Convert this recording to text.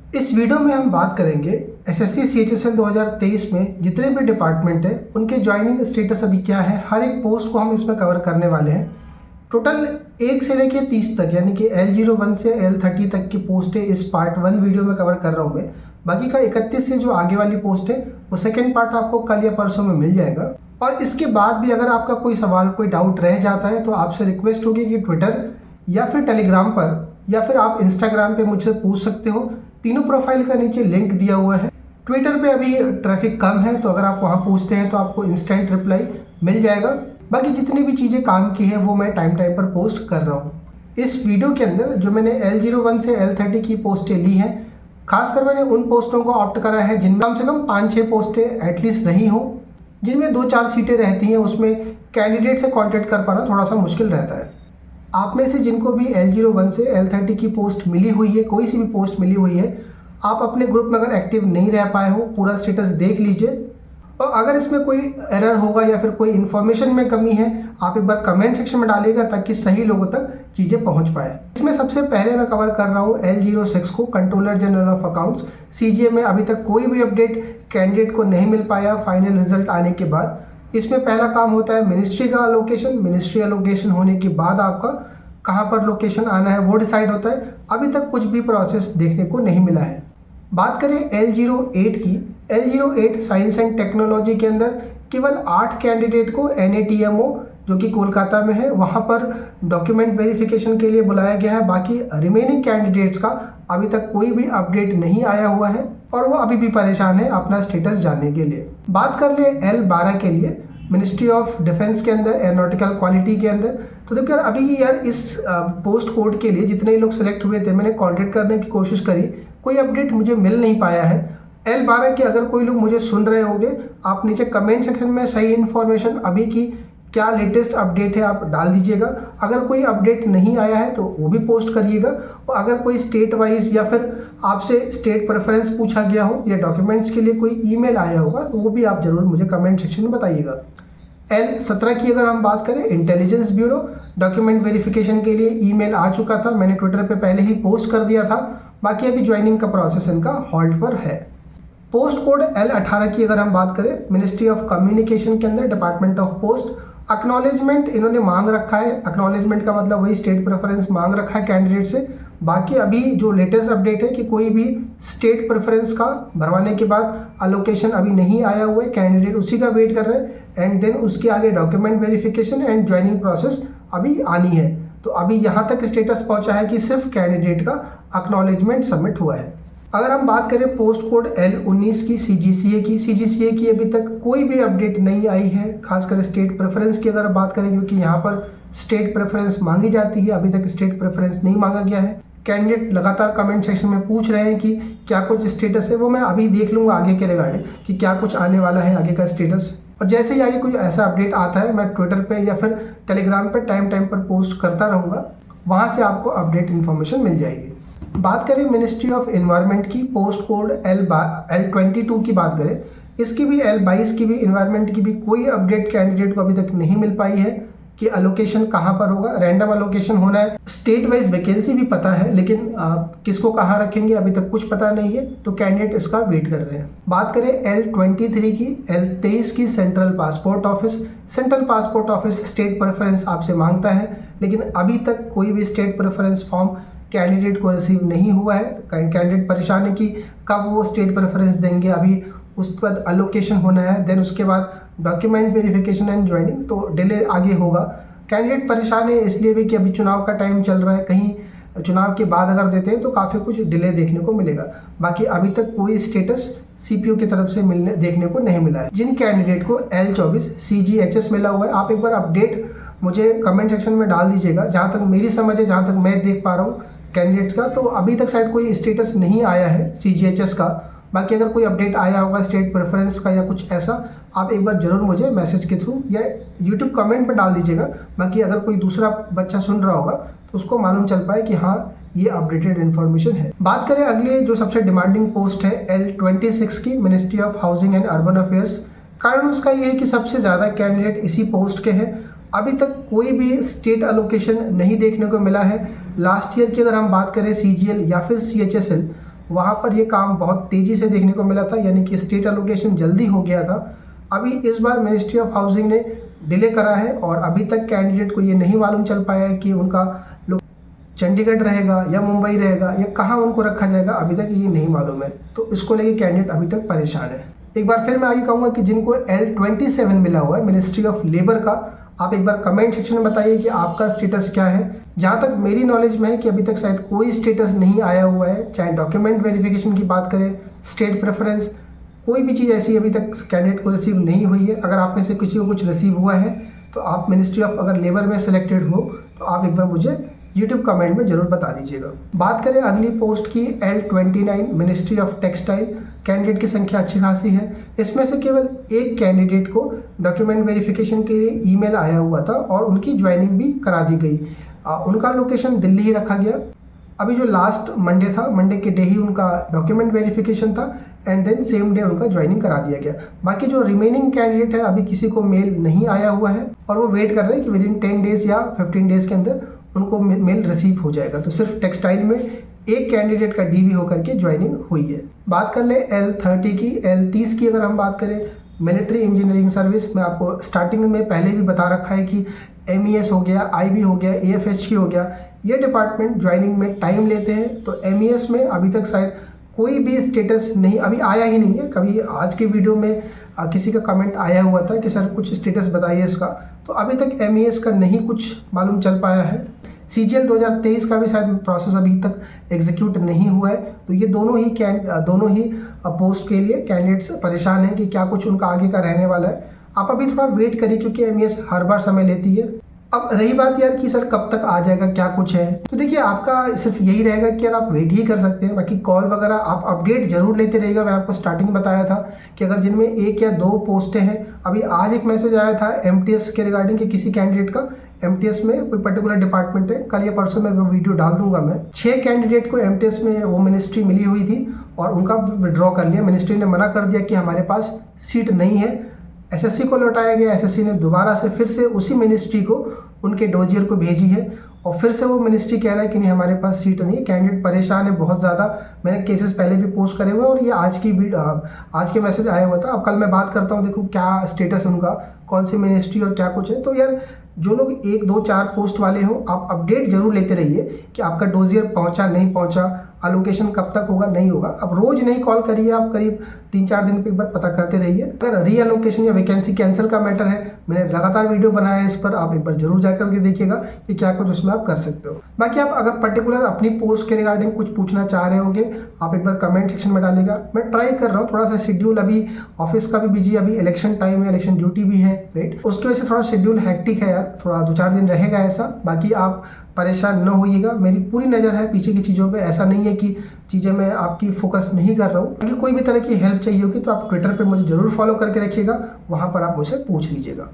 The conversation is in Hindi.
इस वीडियो में हम बात करेंगे एसएससी सीएचएसएल 2023 में जितने भी डिपार्टमेंट है उनके ज्वाइनिंग स्टेटस अभी क्या है। हर एक पोस्ट को हम इसमें कवर करने वाले हैं। टोटल 1 से लेकर 30 तक यानी कि L01 से L30 तक की पोस्टें इस पार्ट 1 वीडियो में कवर कर रहा हूँ मैं। बाकी का 31 से जो आगे वाली पोस्ट है वो सेकेंड पार्ट आपको कल या परसों में मिल जाएगा। और इसके बाद भी अगर आपका कोई सवाल कोई डाउट रह जाता है तो आपसे रिक्वेस्ट होगी कि ट्विटर या फिर टेलीग्राम पर या फिर आप इंस्टाग्राम पे मुझसे पूछ सकते हो। तीनों प्रोफाइल का नीचे लिंक दिया हुआ है। ट्विटर पे अभी ट्रैफिक कम है तो अगर आप वहाँ पूछते हैं तो आपको इंस्टेंट रिप्लाई मिल जाएगा। बाकी जितनी भी चीज़ें काम की है वो मैं टाइम पर पोस्ट कर रहा हूँ। इस वीडियो के अंदर जो मैंने L01 से L30 की पोस्टें ली हैं, खासकर मैंने उन पोस्टों को ऑप्ट करा है जिनमें कम से कम 5-6 पोस्टें एटलीस्ट रही हो, जिनमें 2-4 सीटें रहती हैं। उसमें कैंडिडेट से कॉन्टेक्ट कर पाना थोड़ा सा मुश्किल रहता है। आप में से जिनको भी L01 से L30 की पोस्ट मिली हुई है, कोई सी भी पोस्ट मिली हुई है, आप अपने ग्रुप में अगर एक्टिव नहीं रह पाए हो पूरा स्टेटस देख लीजिए। और अगर इसमें कोई एरर होगा या फिर कोई इन्फॉर्मेशन में कमी है आप एक बार कमेंट सेक्शन में डालिएगा ताकि सही लोगों तक चीज़ें पहुंच पाए। इसमें सबसे पहले मैं कवर कर रहा हूँ L06 को, controller general of accounts. CGA में अभी तक कोई भी अपडेट कैंडिडेट को नहीं मिल पाया फाइनल रिजल्ट आने के बाद। इसमें पहला काम होता है मिनिस्ट्री का अलोकेशन। मिनिस्ट्री अलोकेशन होने के बाद आपका कहाँ पर लोकेशन आना है वो डिसाइड होता है। अभी तक कुछ भी प्रोसेस देखने को नहीं मिला है। बात करें L08 की, L08 साइंस एंड टेक्नोलॉजी के अंदर केवल 8 कैंडिडेट को NATMO जो कि कोलकाता में है वहाँ पर डॉक्यूमेंट वेरिफिकेशन के लिए बुलाया गया है। बाकी रिमेनिंग कैंडिडेट्स का अभी तक कोई भी अपडेट नहीं आया हुआ है और वो अभी भी परेशान है अपना स्टेटस जानने के लिए। बात कर ले L12 के लिए, मिनिस्ट्री ऑफ डिफेंस के अंदर एरोनॉटिकल क्वालिटी के अंदर। तो देखो यार अभी यार इस पोस्ट कोड के लिए जितने लोग सेलेक्ट हुए थे मैंने कांटेक्ट करने की कोशिश करी, कोई अपडेट मुझे मिल नहीं पाया है। L12 के अगर कोई लोग मुझे सुन रहे होंगे आप नीचे कमेंट सेक्शन में सही इन्फॉर्मेशन अभी की क्या लेटेस्ट अपडेट है आप डाल दीजिएगा। अगर कोई अपडेट नहीं आया है तो वो भी पोस्ट करिएगा। और अगर कोई स्टेट वाइज या फिर आपसे स्टेट प्रेफरेंस पूछा गया हो या डॉक्यूमेंट्स के लिए कोई ईमेल आया होगा तो वो भी आप ज़रूर मुझे कमेंट सेक्शन में बताइएगा। L17 की अगर हम बात करें, इंटेलिजेंस ब्यूरो डॉक्यूमेंट वेरिफिकेशन के लिए ईमेल आ चुका था, मैंने ट्विटर पे पहले ही पोस्ट कर दिया था। बाकी अभी ज्वाइनिंग का प्रोसेस इनका हॉल्ट पर है। पोस्ट कोड L18 की अगर हम बात करें, मिनिस्ट्री ऑफ कम्युनिकेशन के अंदर डिपार्टमेंट ऑफ पोस्ट एक्नॉलेजमेंट इन्होंने मांग रखा है। एक्नॉलेजमेंट का मतलब वही स्टेट प्रेफरेंस मांग रखा है कैंडिडेट से। बाकी अभी जो लेटेस्ट अपडेट है कि कोई भी स्टेट प्रेफरेंस का भरवाने के बाद अलोकेशन अभी नहीं आया हुआ है, कैंडिडेट उसी का वेट कर रहे हैं। एंड देन उसके आगे document verification and joining process अभी आनी है। तो अभी यहाँ तक स्टेटस पहुँचा है कि सिर्फ कैंडिडेट का एक्नॉलेजमेंट सबमिट हुआ है। अगर हम बात करें पोस्ट कोड L19 की, CGCA की अभी तक कोई भी अपडेट नहीं आई है। खासकर स्टेट प्रेफरेंस की अगर बात करें, क्योंकि यहाँ पर स्टेट प्रेफरेंस मांगी जाती है, अभी तक स्टेट प्रेफरेंस नहीं मांगा गया है। कैंडिडेट लगातार कमेंट सेक्शन में पूछ रहे हैं कि क्या कुछ स्टेटस है, वो मैं अभी देख लूँगा आगे के रिगार्डिंग कि क्या कुछ आने वाला है आगे का स्टेटस। और जैसे ही आगे कुछ ऐसा अपडेट आता है मैं ट्विटर पे या फिर टेलीग्राम पे टाइम पर पोस्ट करता रहूँगा, वहाँ से आपको अपडेट इन्फॉर्मेशन मिल जाएगी। बात करें मिनिस्ट्री ऑफ एनवायरनमेंट की, पोस्ट कोड L22 की बात करें, इसकी भी L22 की भी एनवायरनमेंट की भी कोई अपडेट कैंडिडेट को अभी तक नहीं मिल पाई है कि अलोकेशन कहाँ पर होगा। रैंडम अलोकेशन होना है। स्टेट वाइज वैकेंसी भी पता है लेकिन किसको कहाँ रखेंगे अभी तक कुछ पता नहीं है, तो कैंडिडेट इसका वेट कर रहे हैं। बात करें L23 की, L23 की central passport office. Central passport office state preference आपसे मांगता है लेकिन अभी तक कोई भी स्टेट प्रेफरेंस फॉर्म कैंडिडेट को रिसीव नहीं हुआ है। कैंडिडेट परेशान है कि कब वो स्टेट प्रेफरेंस देंगे। अभी उसके बाद अलोकेशन होना है, देन उसके बाद डॉक्यूमेंट वेरिफिकेशन एंड ज्वाइनिंग, तो डिले आगे होगा। कैंडिडेट परेशान है इसलिए भी कि अभी चुनाव का टाइम चल रहा है, कहीं चुनाव के बाद अगर देते हैं तो काफ़ी कुछ डिले देखने को मिलेगा। बाकी अभी तक कोई स्टेटस CPO की तरफ से देखने को नहीं मिला है। जिन कैंडिडेट को L24 CGHS मिला हुआ है आप एक बार अपडेट मुझे कमेंट सेक्शन में डाल दीजिएगा। जहाँ तक मेरी समझ है, जहाँ तक मैं देख पा रहा हूँ कैंडिडेट्स का, तो अभी तक शायद कोई स्टेटस नहीं आया है CGHS का। बाकी अगर कोई अपडेट आया होगा स्टेट प्रेफरेंस का या कुछ ऐसा, आप एक बार ज़रूर मुझे मैसेज के थ्रू या YouTube कमेंट में डाल दीजिएगा। बाकी अगर कोई दूसरा बच्चा सुन रहा होगा तो उसको मालूम चल पाए कि हाँ ये अपडेटेड इन्फॉर्मेशन है। बात करें अगले जो सबसे डिमांडिंग पोस्ट है L26 की, ministry of housing and urban affairs. कारण उसका ये है कि सबसे ज़्यादा कैंडिडेट इसी पोस्ट के हैं। अभी तक कोई भी स्टेट अलोकेशन नहीं देखने को मिला है। लास्ट ईयर की अगर हम बात करें CGL या फिर CHSL, वहाँ पर ये काम बहुत तेज़ी से देखने को मिला था, यानी कि स्टेट एलोकेशन जल्दी हो गया था। अभी इस बार मिनिस्ट्री ऑफ हाउसिंग ने डिले करा है और अभी तक कैंडिडेट को ये नहीं मालूम चल पाया है कि उनका चंडीगढ़ रहेगा या मुंबई रहेगा या कहाँ उनको रखा जाएगा, अभी तक ये नहीं मालूम है। तो इसको लेके कैंडिडेट अभी तक परेशान है। एक बार फिर मैं आगे कहूँगा कि जिनको L27 मिला हुआ है मिनिस्ट्री ऑफ लेबर का, आप एक बार कमेंट सेक्शन में बताइए कि आपका स्टेटस क्या है। जहाँ तक मेरी नॉलेज में है कि अभी तक शायद कोई स्टेटस नहीं आया हुआ है, चाहे डॉक्यूमेंट वेरिफिकेशन की बात करें, स्टेट प्रेफरेंस, कोई भी चीज़ ऐसी अभी तक कैंडिडेट को रिसीव नहीं हुई है। अगर आप में से किसी को कुछ रिसीव हुआ है तो आप मिनिस्ट्री ऑफ अगर लेबर में सिलेक्टेड हो तो आप एक बार मुझे यूट्यूब कमेंट में ज़रूर बता दीजिएगा। बात करें अगली पोस्ट की L29 ministry of textile, candidate की संख्या अच्छी खासी है। इसमें से केवल एक कैंडिडेट को डॉक्यूमेंट वेरिफिकेशन के लिए ईमेल आया हुआ था और उनकी ज्वाइनिंग भी करा दी गई। उनका लोकेशन दिल्ली ही रखा गया। अभी जो लास्ट मंडे था, मंडे के डे ही उनका डॉक्यूमेंट वेरिफिकेशन था एंड देन सेम डे उनका ज्वाइनिंग करा दिया गया। बाकी जो रिमेनिंग कैंडिडेट है अभी किसी को मेल नहीं आया हुआ है और वो वेट कर रहे हैं कि विद इन 10 डेज़ या 15 डेज़ के अंदर उनको मेल रिसीव हो जाएगा। तो सिर्फ टेक्सटाइल में एक कैंडिडेट का डीवी होकर के ज्वाइनिंग हुई है। बात कर ले L30 की। L30 की अगर हम बात करें, मिलिट्री इंजीनियरिंग सर्विस, मैं आपको स्टार्टिंग में पहले भी बता रखा है कि MES हो गया, IB हो गया, AFHG हो गया, ये डिपार्टमेंट ज्वाइनिंग में टाइम लेते हैं। तो MES में अभी तक शायद कोई भी स्टेटस नहीं अभी आया ही नहीं है। कभी आज के वीडियो में किसी का कमेंट आया हुआ था कि सर कुछ स्टेटस बताइए इसका, तो अभी तक MES का नहीं कुछ मालूम चल पाया है। CGL 2023 का भी शायद प्रोसेस अभी तक एग्जीक्यूट नहीं हुआ है। तो ये दोनों ही पोस्ट के लिए कैंडिडेट्स परेशान हैं कि क्या कुछ उनका आगे का रहने वाला है। आप अभी थोड़ा वेट करिए क्योंकि MES हर बार समय लेती है। अब रही बात यार कि सर कब तक आ जाएगा, क्या कुछ है, तो देखिए आपका सिर्फ यही रहेगा कि यार आप वेट ही कर सकते हैं। बाकी कॉल वगैरह आप अपडेट जरूर लेते रहिएगा। मैंने आपको स्टार्टिंग में बताया था कि अगर जिनमें 1 या 2 पोस्टें हैं, अभी आज एक मैसेज आया था MTS के रिगार्डिंग कि किसी कैंडिडेट का MTS में कोई पर्टिकुलर डिपार्टमेंट है, कल या परसों में वो वीडियो डाल दूंगा मैं। 6 कैंडिडेट को MTS में वो मिनिस्ट्री मिली हुई थी और उनका विड्रॉ कर लिया। मिनिस्ट्री ने मना कर दिया कि हमारे पास सीट नहीं है। SSC को लौटाया गया। SSC ने दोबारा से फिर से उसी मिनिस्ट्री को उनके डोजियर को भेजी है और फिर से वो मिनिस्ट्री कह रहा है कि नहीं हमारे पास सीट नहीं है। कैंडिडेट परेशान है बहुत ज़्यादा। मैंने केसेस पहले भी पोस्ट करे हुए और ये आज के मैसेज आया हुआ था। अब कल मैं बात करता हूँ, देखो क्या स्टेटस है उनका, कौन सी मिनिस्ट्री और क्या कुछ है। तो यार जो लोग 1, 2, 4 पोस्ट वाले हो, आप अपडेट जरूर लेते रहिए कि आपका डोजियर पहुंचा नहीं पहुंचा, अलोकेशन कब तक होगा नहीं होगा। अब रोज नहीं कॉल करिए, आप करीब 3-4 दिन पे एक बार पता करते रहिए। अगर रीअलोकेशन या वैकेंसी कैंसिल का मैटर है, मैंने लगातार वीडियो बनाया है इस पर, आप एक बार जरूर जाकर के देखिएगा कि क्या कुछ उसमें आप कर सकते हो। बाकी आप अगर पर्टिकुलर अपनी पोस्ट के रिगार्डिंग कुछ पूछना चाह रहे होगे, आप एक बार कमेंट सेक्शन में डालिएगा। मैं ट्राई कर रहा हूँ, थोड़ा सा शेड्यूल अभी ऑफिस का भी बिजी, अभी इलेक्शन टाइम है, इलेक्शन ड्यूटी भी है, राइट, उसकी वजह से थोड़ा शेड्यूल हैक्टिक है यार, थोड़ा 2-4 दिन रहेगा ऐसा। बाकी आप परेशान न होइएगा, मेरी पूरी नज़र है पीछे की चीज़ों पे। ऐसा नहीं है कि चीज़ें मैं आपकी फोकस नहीं कर रहा हूँ। अगर कोई भी तरह की हेल्प चाहिए होगी तो आप ट्विटर पे मुझे ज़रूर फॉलो करके रखिएगा, वहाँ पर आप मुझसे पूछ लीजिएगा।